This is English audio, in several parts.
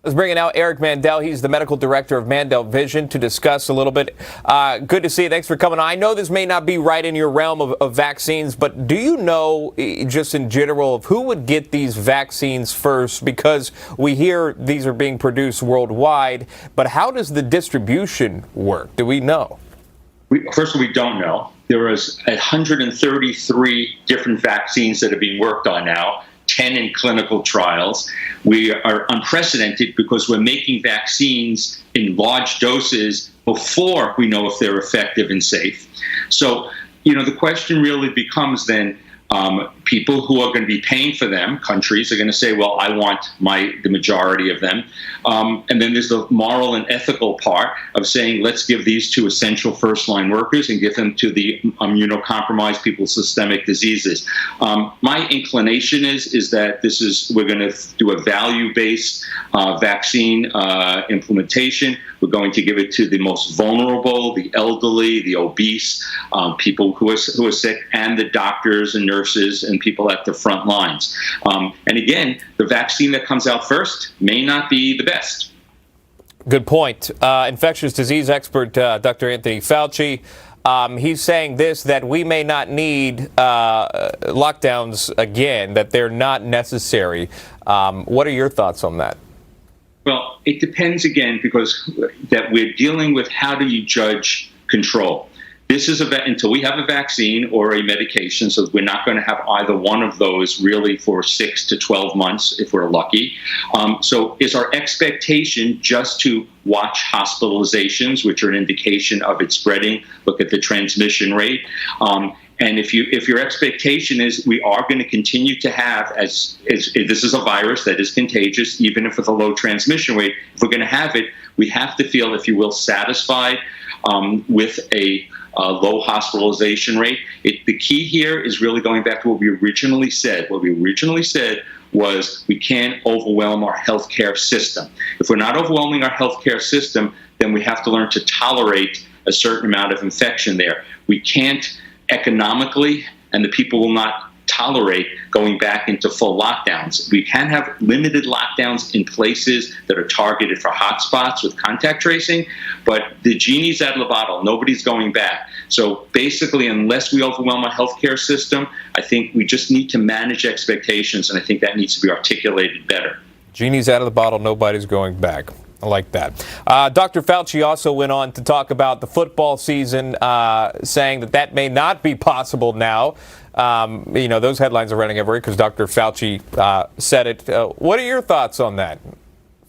Let's bring in now Eric Mandel. He's the medical director of Mandel Vision to discuss a little bit. Good to see you. Thanks for coming on. I know this may not be right in your realm of vaccines, but do you know, just in general, of who would get these vaccines first? Because we hear these are being produced worldwide, but how does the distribution work? Do we know? First, we don't know. There is 133 different vaccines that are being worked on now. 10 in clinical trials. We are unprecedented because we're making vaccines in large doses before we know if they're effective and safe. So, the question really becomes then, people who are going to be paying for them, countries, are going to say, well, I want the majority of them. And then there's the moral and ethical part of saying, let's give these to essential first-line workers and give them to the immunocompromised people with systemic diseases. My inclination is that we're going to do a value-based vaccine implementation. We're going to give it to the most vulnerable, the elderly, the obese, people who are sick, and the doctors and nurses and people at the front lines. And again, the vaccine that comes out first may not be the best. Good point. Infectious disease expert Dr. Anthony Fauci, he's saying that we may not need lockdowns again, that they're not necessary. What are your thoughts on that? Well, it depends again, because that we're dealing with how do you judge control. This is until we have a vaccine or a medication, so we're not going to have either one of those really for 6 to 12 months if we're lucky. So is our expectation just to watch hospitalizations, which are an indication of it spreading, look at the transmission rate? And if your expectation is we are going to continue to have, as this is a virus that is contagious, even if with a low transmission rate, if we're going to have it, we have to feel, if you will, satisfied with a low hospitalization rate. The key here is really going back to what we originally said. What we originally said was we can't overwhelm our healthcare system. If we're not overwhelming our healthcare system, then we have to learn to tolerate a certain amount of infection there. We can't economically, and the people will not tolerate going back into full lockdowns. We can have limited lockdowns in places that are targeted for hotspots with contact tracing, but the genie's out of the bottle. Nobody's going back. So basically, unless we overwhelm our healthcare system, I think we just need to manage expectations, and I think that needs to be articulated better. Genie's out of the bottle. Nobody's going back. I like that. Dr. Fauci also went on to talk about the football season, saying that may not be possible now. Those headlines are running everywhere because Dr. Fauci said it. What are your thoughts on that?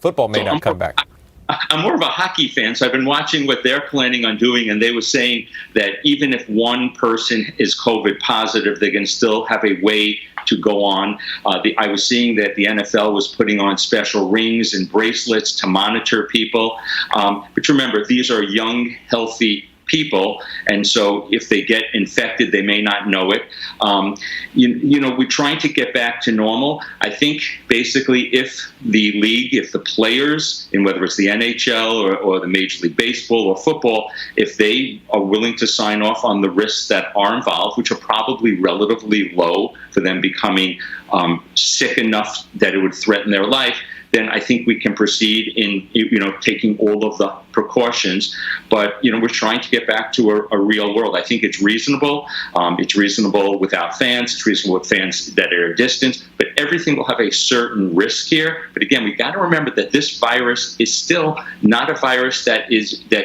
Football may not come back. I'm more of a hockey fan, so I've been watching what they're planning on doing, and they were saying that even if one person is COVID positive, they can still have a way to go on. I was seeing that the NFL was putting on special rings and bracelets to monitor people. But remember, these are young, healthy people, and so if they get infected, they may not know it. We're trying to get back to normal. I think basically if the players, and whether it's the NHL or the Major League Baseball or football, if they are willing to sign off on the risks that are involved, which are probably relatively low for them becoming sick enough that it would threaten their life, then I think we can proceed in, taking all of the precautions. But, we're trying to get back to a real world. I think it's reasonable. It's reasonable without fans. It's reasonable with fans that are at a distance. But everything will have a certain risk here. But again, we've got to remember that this virus is still not a virus that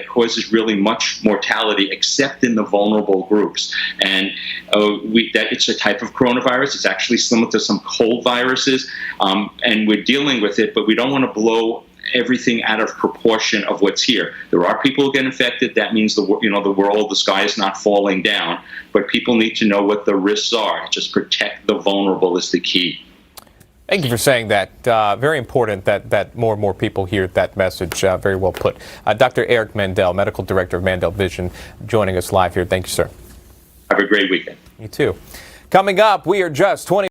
causes really much mortality, except in the vulnerable groups. And that it's a type of coronavirus. It's actually similar to some cold viruses, and we're dealing with it. But we don't want to blow everything out of proportion of what's here. There are people who get infected. That means the sky is not falling down. But people need to know what the risks are. Just protect the vulnerable is the key. Thank you for saying that. Very important that more and more people hear that message. Very well put. Dr. Eric Mandel, medical director of Mandel Vision, joining us live here. Thank you, sir. Have a great weekend. You too. Coming up, we are just 20